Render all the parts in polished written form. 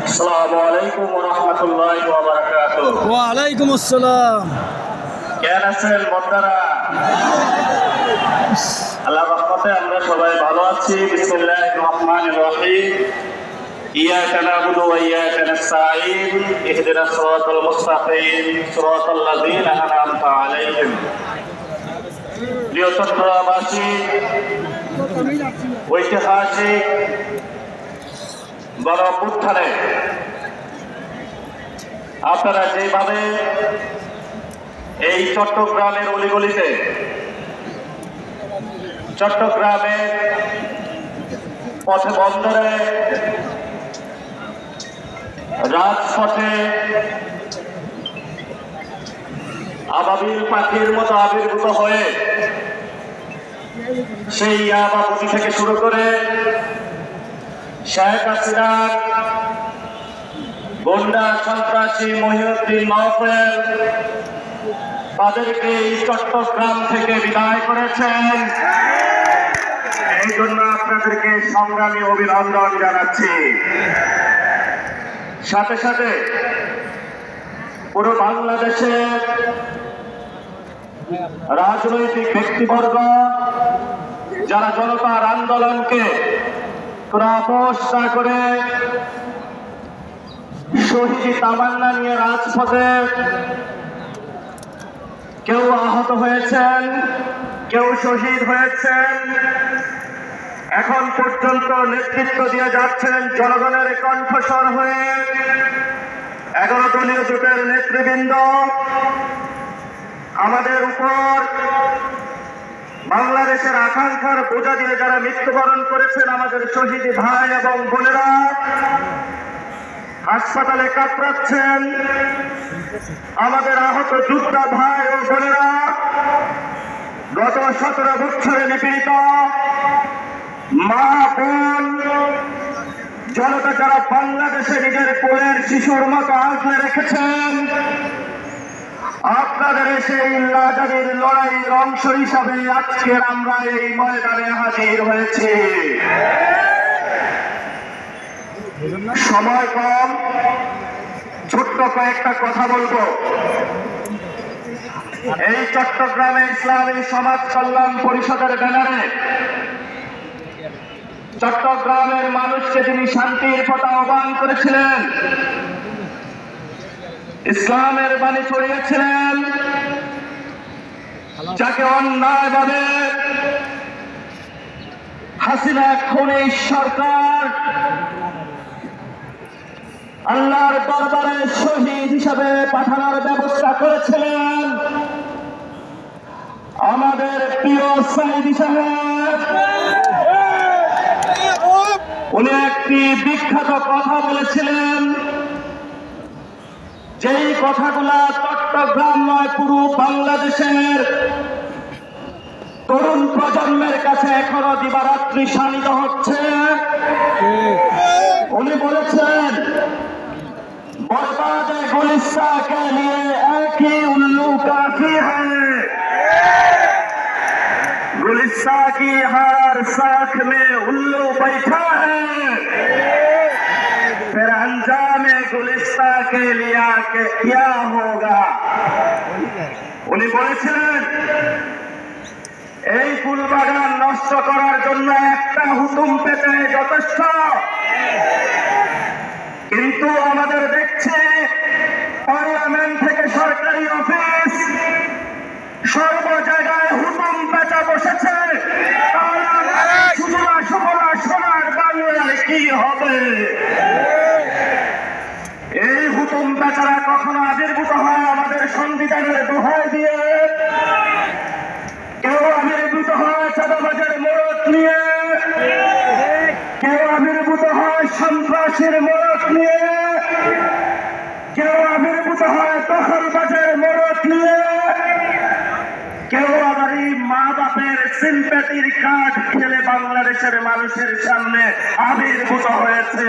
আসসালামু আলাইকুম ওয়া রাহমাতুল্লাহি ওয়া বারাকাতুহু। ওয়া আলাইকুম আসসালাম। কেমন আছেন বন্ধুরা? আল্লাহর রহমতে আমরা সবাই ভালো আছি। বিসমিল্লাহির রহমানির রহিম। ইয়াকা না'বুদু ওয়া ইয়াকা নাস্তাঈন। ইহদিনাস সিরাতাল মুস্তাকিম। সিরাতাল লাযীনা আন'আমতা আলাইহিম। প্রিয় চট্টগ্রামবাসী, ঐতিহাসিক গণ অভ্যুত্থানে আপনারা যেভাবে এই চট্টগ্রামের অলিগলিতে, চট্টগ্রামের পথে বন্দরে, রাজপথে আবাবিল পাখির মতো আবির্ভূত হয়ে সেই ইয়াবাবুতি থেকে শুরু করে শেখ হাসিনার গুন্ডা সন্ত্রাসী মহিউদ্দিন মাহফুজ তাদেরকে এই চট্টগ্রাম থেকে বিদায় করেছেন। এই জন্য আপনাদেরকে সংগ্রামী অভিনন্দন জানাচ্ছি। সাথে সাথে পুরো বাংলাদেশে রাজনৈতিক ব্যক্তিবর্গ যারা জনতার আন্দোলনকে আপোষ না করে শহীদ তামান্না নিয়ে রাজপথে কেউ আহত হয়েছেন, কেউ শহীদ হয়েছেন, এখন পর্যন্ত নেতৃত্ব দিয়ে যাচ্ছেন জনগণের কণ্ঠস্বর হয়ে 11 দলীয় জোটের নেতৃবৃন্দ। আমাদের উপর বাংলাদেশের আকাঙ্ক্ষার বোঝা দিয়ে যারা মৃত্যুবরণ করেছেন, আমাদের শহীদ ভাই এবং বোনেরা হাসপাতালে কাতরাচ্ছেন, আমাদের আহত যোদ্ধা ভাই ও বোনেরা গত 17 বছরে নিপীড়িত মা বোন জনতা যারা বাংলাদেশে নিজের কোলের শিশুর মতো আগলে রেখেছেন, আপনাদের সেই আজাদির লড়াইয়ের অংশ হিসাবে আজকে আমরা এই ময়দানে হাজির হয়েছি। সময় কম, ছোট্ট কয়েকটা কথা বলবো। এই চট্টগ্রামে ইসলামী সমাজ কল্যাণ পরিষদের ব্যানারে চট্টগ্রামের মানুষকে তিনি শান্তির পথে আহ্বান করেছিলেন, ইসলামের বাণী ছড়িয়েছিলেন, যাকে অন্যায়ভাবে হাসিনা খুনি সরকার আল্লাহর দরবারে শহীদ হিসাবে পাঠানোর ব্যবস্থা করেছিলেন আমাদের প্রিয় সাইদি সাহেব। উনি একটি বিখ্যাত কথা বলেছিলেন, যেই কথাগুলা চট্টগ্রাম নয় পুরো বাংলাদেশের তরুণ প্রজন্মের কাছে এখনো দিবারাত্রি শানিত হচ্ছে। উনি বলেছেন, बर्बाद गुलिस्ता के लिए एक ही उल्लू काफी है, गुलिस्ता की हर शाख में उल्लू बैठा है, फिर अंजाम गुलिस्ता के लिए के क्या होगा। উনি বলেছিলেন, এই ফুলবাগান নষ্ট করার জন্য একটা হুতুম পেতে যথেষ্ট, কিন্তু আমাদের দেখছি পার্লামেন্ট থেকে সরকারি অফিস সর্ব জায়গায় হুতুম পেঁচা বসেছে। সুজলা সুফলা সোনার বাংলায় কি হবে? এই হুতুম পেঁচারা কখনো আবির্ভূত হয় আমাদের সংবিধানের দোহাই দিয়ে, কেউ আবির্ভূত হয় চাঁদাবাজের মোড়ক নিয়ে, কেউ আবির্ভূত হয় সন্ত্রাসের মোড়ক নিয়ে, কেউ আবির্ভূত হয় দখলবাজের মোড়ক নিয়ে, কেউ আবার এই মা বাপের সিম্প্যাথির কার্ড খেলে বাংলাদেশের মানুষের সামনে আবির্ভূত হয়েছে।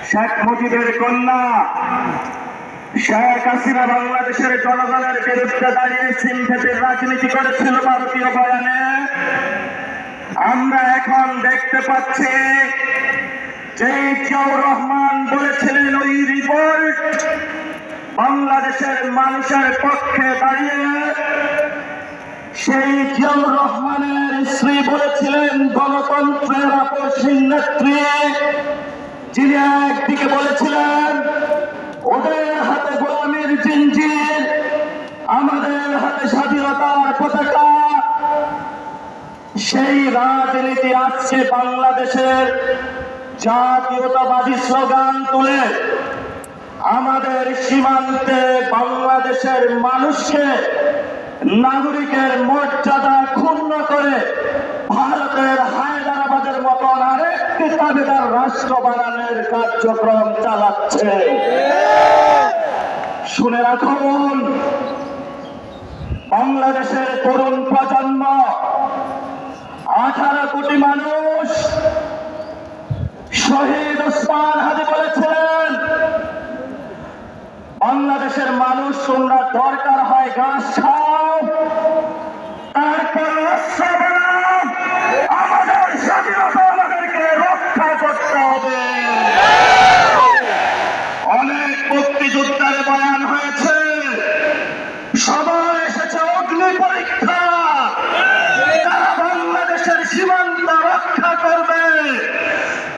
শেখ মুজিবের কন্যা শেখ হাসিনা বাংলাদেশের জনগণের বিরুদ্ধে দাঁড়িয়ে সিম্প্যাথির রাজনীতি করেছিল ভারতীয় বয়ানে। আমরা এখন দেখতে পাচ্ছি যে জিয়াউর রহমান বলেছিলেন ওই রিভোল্ট বাংলাদেশের মানুষের পক্ষে দাঁড়িয়ে, সেই জিয়াউর রহমানের স্ত্রী বলেছিলেন গণতন্ত্রের আপসহীন নেত্রী, যিনি একদিকে বলেছিলেন ওদের হাতে গোলামীর জিঞ্জির, আমাদের হাতে স্বাধীনতার পতাকা। সেই রাজনীতি আজকে বাংলাদেশের জাতীয়তাবাদী স্লোগান তুলে আমাদের সীমান্তে বাংলাদেশের মানুষকে নাগরিকের মর্যাদা ক্ষুণ্ণ করে ভারতের হায়দ্রাবাদের মতন আরেকটি তাবেদার রাষ্ট্র বানানোর কার্যক্রম চালাচ্ছে। শুনে রাখুন, বাংলাদেশের তরুণ প্রজন্ম 18 কোটি মানুষ, শহীদ ওসমান হাদি বলেছিলেন বাংলাদেশের মানুষ তোমরা দরকার হয় ঘাস খাও, তারপর অস্ত্র বানাও, আমাদের স্বাধীনতা আমাদেরকে রক্ষা করতে হবে। অনেক মুক্তিযোদ্ধার বয়ান হয়েছে, সবাই এসেছে অগ্নি পরীক্ষা, তারা বাংলাদেশের সীমান্ত রক্ষা করবে,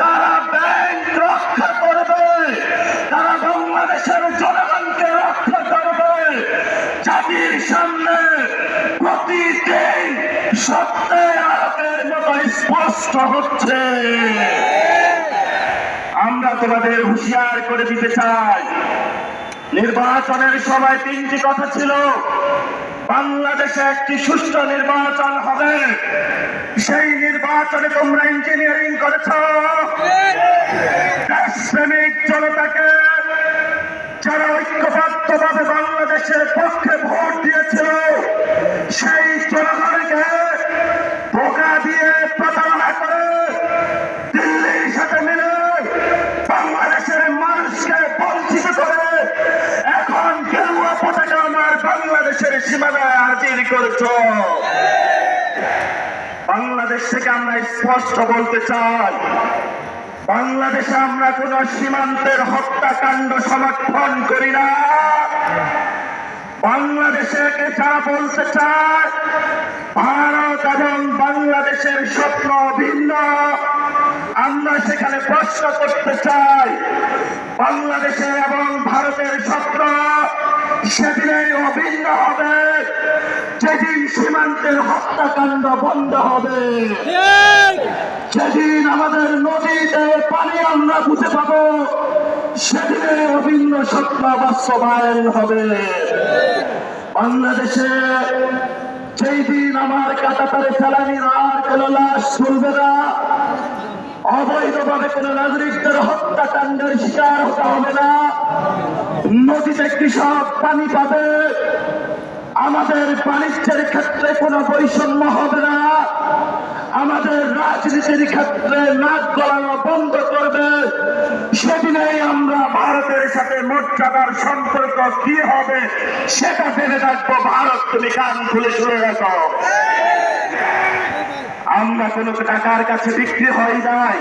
তারা ব্যাংক রক্ষা করবে, তারা বাংলাদেশের জনগণকে রক্ষা করবে। জাতির সামনে প্রতিদিন সত্যের আলোকের মতো স্পষ্ট হচ্ছে। আমরা তোমাদের হুঁশিয়ার করে দিতে চাই, নির্বাচনের সময় 3টি কথা ছিল। বাংলাদেশে একটি সুষ্ঠু নির্বাচন হবে, সেই নির্বাচনে তোমরা ইঞ্জিনিয়ারিং করেছ। দেশপ্রেমিক জনতাকে যারা ঐক্যবদ্ধভাবে বাংলাদেশের পক্ষে ভোট দিয়েছিল, সেই জনগণকে বোকা দিয়ে প্রতারণা করে দিল্লির সাথে মিলে বাংলাদেশের মানুষকে বঞ্চিত করে এখন গেরুয়া পতাকা আমার বাংলাদেশের সীমানায় হাজির করেছ। বাংলাদেশ থেকে আমরা স্পষ্ট বলতে চাই, বাংলাদেশে আমরা কোন সীমান্তের হত্যাকাণ্ড সমর্থন করি না। বাংলাদেশে যারা বলতে চায় ভারত এবং বাংলাদেশের স্বপ্ন ভিন্ন, আমরা সেখানে প্রশ্ন করতে চাই, বাংলাদেশে এবং ভারতের স্বপ্ন সেদিনেই অভিন্ন হবে যেদিন সীমান্তের হত্যাকাণ্ড বন্ধ হবে, যেদিন আমাদের নদীতে পানি আমরা বুঝে পাবো, সেদিনে অভিন্ন স্বপ্ন বাস্তবায়ন হবে। বাংলাদেশে যেই দিন আমার কাটাতারে ফেলানির আর কোন লাশ চলবে না, অবৈধভাবে কোন নাগরিকদের হত্যাকাণ্ডের শিকার হতে হবে না, নদীতে কৃষক পানি পাবে, আমাদের বাণিজ্যের ক্ষেত্রে কোনো বৈষম্য হবে না, আমাদের রাজনীতির ক্ষেত্রে নাক গলানো বন্ধ করবে, সেদিনেই আমরা ভারতের সাথে মর্যাদার সম্পর্ক কি হবে সেটা ভেবে রাখবো। ভারত, তুমি কান খুলে শুনে রাখো। আমরা কোনো টাকার কাছে বিক্রি হয় নাই,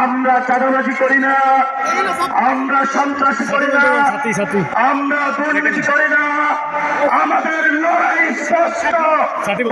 আমরা চাঁদাবাজি করি না, আমরা সন্ত্রাসী করি না, আমরা দুর্নীতি করি না। আমাদের লড়াই স্পষ্ট,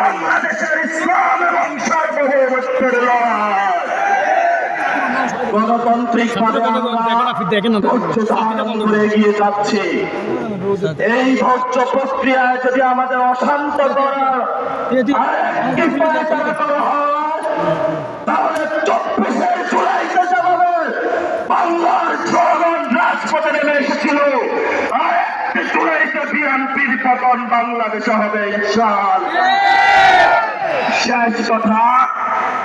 বাংলাদেশের ইসলাম এবং সার্বভৌমত্বের লড়াই। গণতান্ত্রিক ভাবে আমরা এগিয়ে যাচ্ছি। এই ধৈর্য প্রক্রিয়ায় যদি আমাদের অশান্ত করার তাহলে 24 জুলাইতে যেভাবে বাংলার জনগণ রাজপথে নেমে এসেছিল, আর 1 জুলাইতে বিএনপির পতন বাংলাদেশে হবে ইনশাআল্লাহ। শেষ কথা,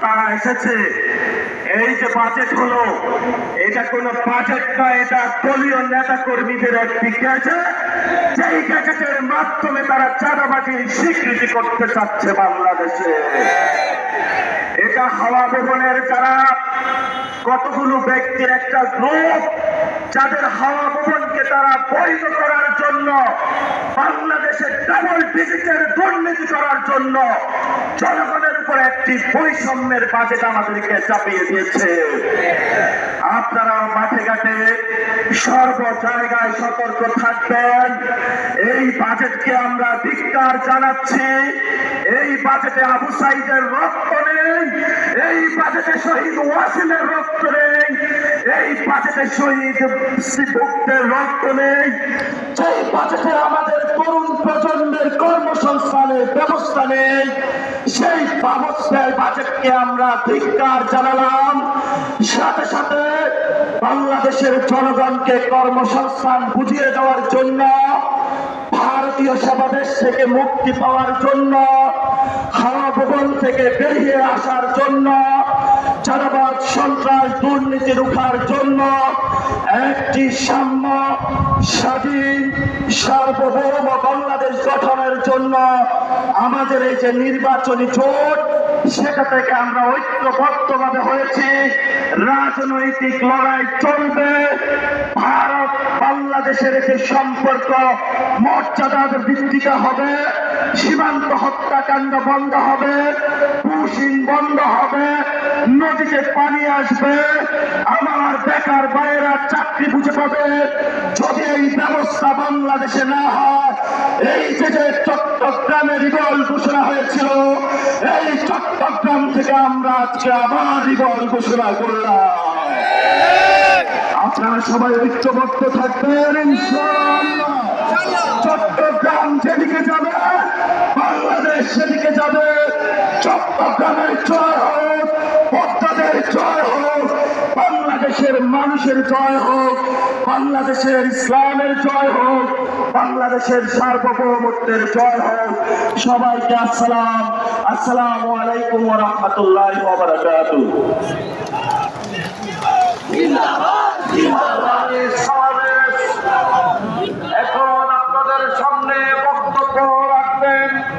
তারা এসেছে। এই যে বাজেট হলো, এটা কোনো বাজেট নয়, এটা দলীয় নেতা কর্মীদের একটি গ্যাজেট, যেই গ্যাজেটের মাধ্যমে তারা চাঁদাবাজির স্বীকৃতি করতে চাচ্ছে বাংলাদেশে। এটা হাওয়া ভবনের যারা কতগুলো ব্যক্তির একটা গ্রুপ যাদের হাওয়া ভবনকে তারা বৈধ করার জন্য, বাংলাদেশে ডাবল ডিজিটের দুর্নীতি করার জন্য জনগণের উপর একটি বৈষম্যের বাজেট আমাদেরকে চাপিয়ে দিয়েছে। আপনারা মাঠে ঘাটে সর্ব জায়গায় সতর্ক থাকবেন। এই বাজেটকে আমরা ধিক্কার জানাচ্ছি। এই বাজেটে আবু সাইদের রক্ত নেই, এই বাজেটে শহীদ ওয়াসিমের রক্ত নেই, এই বাজেটে শহীদ ভক্তের রক্ত নেই, যেই বাজেটে আমাদের তরুণ প্রজন্মের কর্মসংস্থানের ব্যবস্থা নেই, সেই বাজেটকে আমরা ধিক্কার জানালাম। সাথে সাথে বাংলাদেশের জনগণকে কর্মসংস্থান বুঝিয়ে দেওয়ার জন্য, ভারতীয় সেবাদেশ থেকে মুক্তি পাওয়ার জন্য, হাওয়া ভবন থেকে বেরিয়ে আসার জন্য, চাঁদাবাজ সন্ত্রাস দুর্নীতি রুখার জন্য, একটি সাম্য স্বাধীন সার্বভৌম বাংলাদেশ গঠনের জন্য আমাদের এই যে নির্বাচনী জোট, সেটা থেকে আমরা ঐক্যবদ্ধভাবে হয়েছি। রাজনৈতিক লড়াই চলবে। ভারত বাংলাদেশের যে সম্পর্ক মর্যাদার ভিত্তিতে হবে, সীমান্ত হত্যাকাণ্ড বন্ধ হবে, পুশিং বন্ধ হবে, নদীতে পানি আসবে, আমার বেকার ভাইয়েরা চাকরি বুঝে পাবে। যদি এই ব্যবস্থা বাংলাদেশে না হয়, এই যে চট্টগ্রামে রিভল ঘোষণা হয়েছিল, এই চট্টগ্রাম থেকে আমরা আজকে আবার রিভল ঘোষণা করলাম। আপনারা সবাই ঐক্যবদ্ধ থাকবেন ইনশাআল্লাহ। চট্টগ্রাম যেদিকে যাবে, বাংলাদেশ সেদিকে যাবে। চট্টগ্রামের জয় হোক, পদ্মাদের জয় হোক, বাংলাদেশের মানুষের জয় হোক, বাংলাদেশের ইসলামের জয় হোক, বাংলাদেশের সার্বভৌমত্বের জয় হোক। সবাইকে আসসালামু আলাইকুম ওয়া রাহমাতুল্লাহি ওয়া বারাকাতুহু।